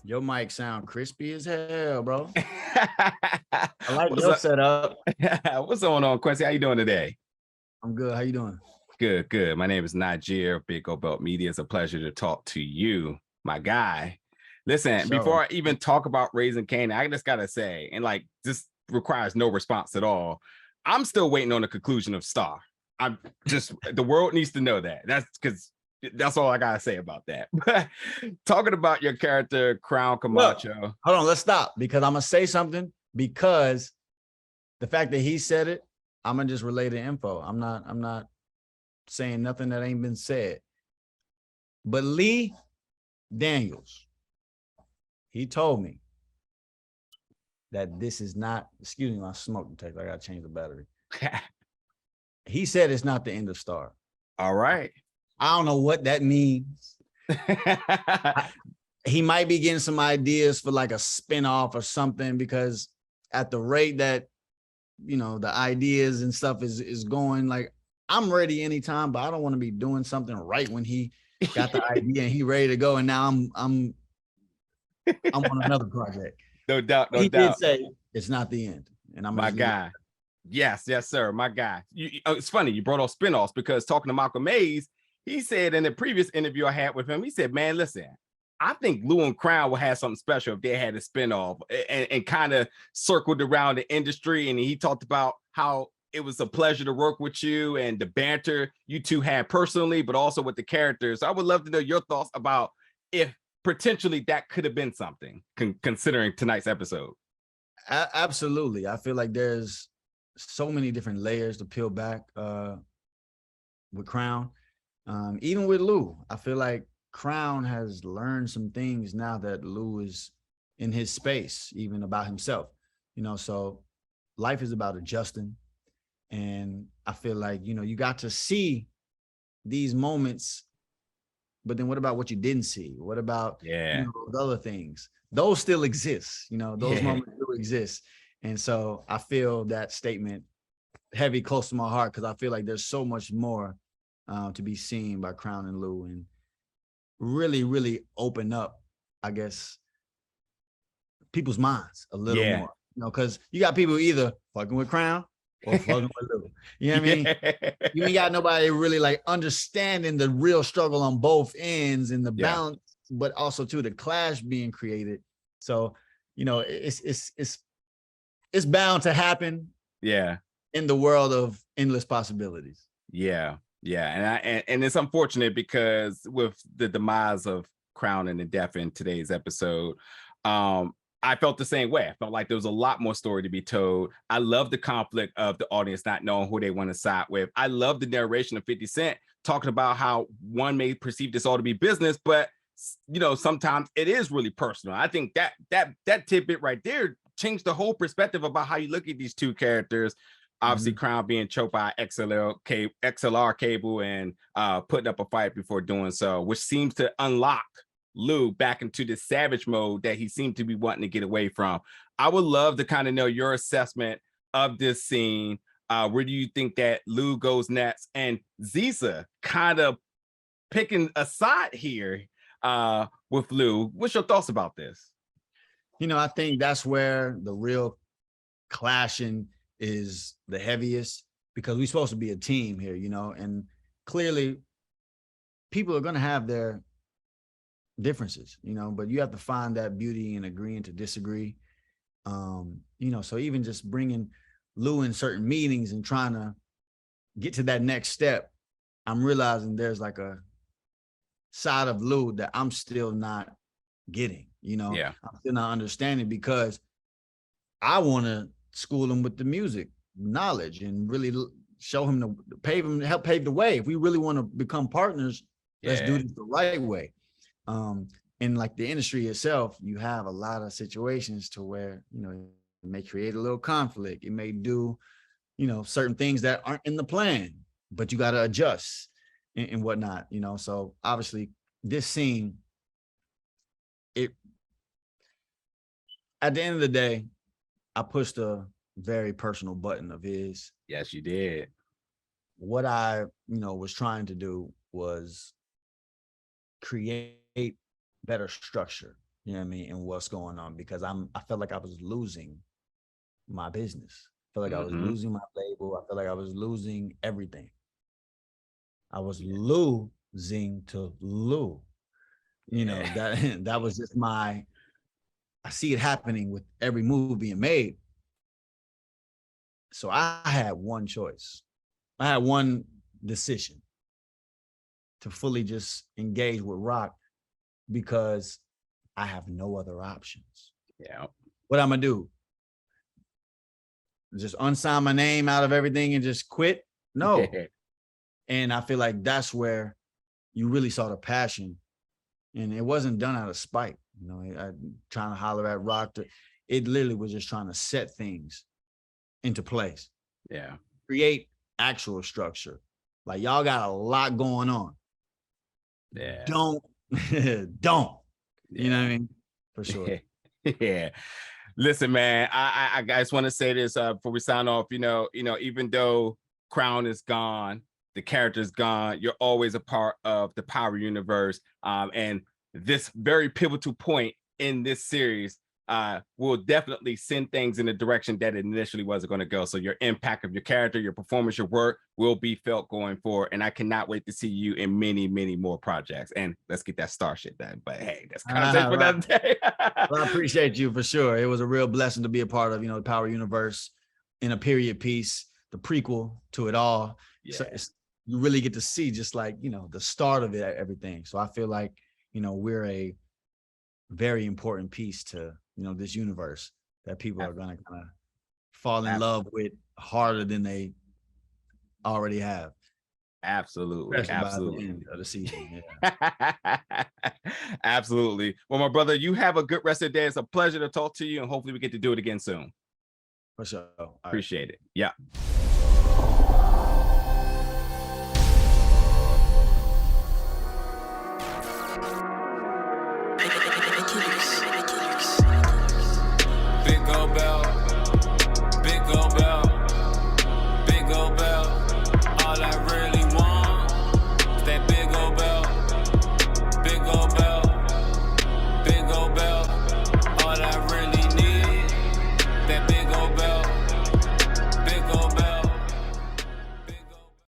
Your mic sound crispy as hell, bro. I like What's your up? setup. What's going on, Quincy? How you doing today? I'm good. How you doing? Good, good. My name is Najir, Big Go Belt Media. It's a pleasure to talk to you, my guy. Listen, So, before I even talk about Raising Kanan, I just gotta say, and like this requires no response at all. I'm still waiting on the conclusion of Star. I'm just the world needs to know that. That's because that's all I gotta say about that. But talking about your character, Crown look, Camacho. hold on. Let's stop because I'm gonna say something because the fact that he said it, I'm gonna just relay the info. I'm not saying nothing that ain't been said. But Lee Daniels, he told me that this is not, excuse me, my smoke detector. I gotta change the battery. He said it's not the end of Star. All right. I don't know what that means. He might be getting some ideas for like a spinoff or something, because at the rate that, you know, the ideas and stuff is going, like, I'm ready anytime, but I don't want to be doing something right when he got the idea and he ready to go. And now I'm on another project. No doubt, no He did doubt. say it's not the end. And I'm My guy. Yes, yes, sir. My guy. It's funny you brought up spinoffs because talking to Malcolm Mays, he said in the previous interview I had with him, he said, man, listen, I think Lou and Crown would have something special if they had a spinoff and kind of circled around the industry. And he talked about how it was a pleasure to work with you and the banter you two had personally, but also with the characters. I would love to know your thoughts about if potentially that could have been something, considering tonight's episode. Absolutely. I feel like there's so many different layers to peel back with Crown. Even with Lou, I feel like Crown has learned some things now that Lou is in his space, even about himself. You know, so life is about adjusting. And I feel like, you know, you got to see these moments, but then what about what you didn't see? What about, you know, those other things? Those still exist, you know, those moments still exist. And so I feel that statement heavy, close to my heart, because I feel like there's so much more to be seen by Crown and Lou, and really, really open up, I guess, people's minds a little more, you know, because you got people either fucking with Crown or fucking with Lou. You know what I mean? You ain't got nobody really like understanding the real struggle on both ends and the balance, but also too the clash being created. So, you know, it's bound to happen. Yeah. In the world of endless possibilities. Yeah. Yeah. And it's unfortunate because with the demise of Crown and the death in today's episode, I felt the same way. I felt like there was a lot more story to be told. I love the conflict of the audience not knowing who they want to side with. I love the narration of 50 Cent talking about how one may perceive this all to be business, but you know, sometimes it is really personal. I think that tidbit right there changed the whole perspective about how you look at these two characters. Obviously, Crown being choked by XLR cable and putting up a fight before doing so, which seems to unlock Lou back into the savage mode that he seemed to be wanting to get away from. I would love to kind of know your assessment of this scene. Where do you think that Lou goes next? And Ziza kind of picking a side here with Lou. What's your thoughts about this? You know, I think that's where the real clashing is the heaviest, because we're supposed to be a team here, you know, and clearly people are going to have their differences, you know, but you have to find that beauty in agreeing to disagree. You know, so even just bringing Lou in certain meetings and trying to get to that next step, I'm realizing there's like a side of Lou that I'm still not getting, you know. I'm still not understanding, because I want to school him with the music knowledge and really show him help pave the way. If we really want to become partners, let's do this the right way. In like the industry itself, you have a lot of situations to where, you know, it may create a little conflict. It may do, you know, certain things that aren't in the plan, but you got to adjust and whatnot, you know. So obviously this scene, it, at the end of the day, I pushed a very personal button of his. Yes, you did. What I, you know, was trying to do was create better structure, You know what I mean? And what's going on, because I felt like I was losing my business. I felt like I was losing my label. I felt like I was losing everything. I was losing to Lou. You know, that was just I see it happening with every move being made. So I had one choice. I had one decision to fully just engage with rock, because I have no other options. Yeah. What I'm gonna do? Just unsign my name out of everything and just quit? No. And I feel like that's where you really saw the passion. And it wasn't done out of spite. You know, I trying to holler at rock. It literally was just trying to set things into place. Yeah. Create actual structure. Like, y'all got a lot going on. Yeah. Don't. You know what I mean? For sure. Yeah. Listen, man, I just want to say this before we sign off. You know, even though Crown is gone, the character's gone, you're always a part of the Power universe. And this very pivotal point in this series will definitely send things in the direction that it initially wasn't going to go. So your impact of your character, your performance, your work will be felt going forward. And I cannot wait to see you in many, many more projects. And let's get that star shit done. But hey, that's content for another day. Well, I appreciate you for sure. It was a real blessing to be a part of, the Power universe in a period piece, the prequel to it all. Yeah. So you really get to see just like, the start of it, everything. So I feel like, we're a very important piece to, this universe that people are going to kind of fall in love with harder than they already have. Absolutely. Especially absolutely. by the end of the season. Yeah. Absolutely. Well, my brother, you have a good rest of the day. It's a pleasure to talk to you, and hopefully we get to do it again soon. For sure. Appreciate it. Yeah.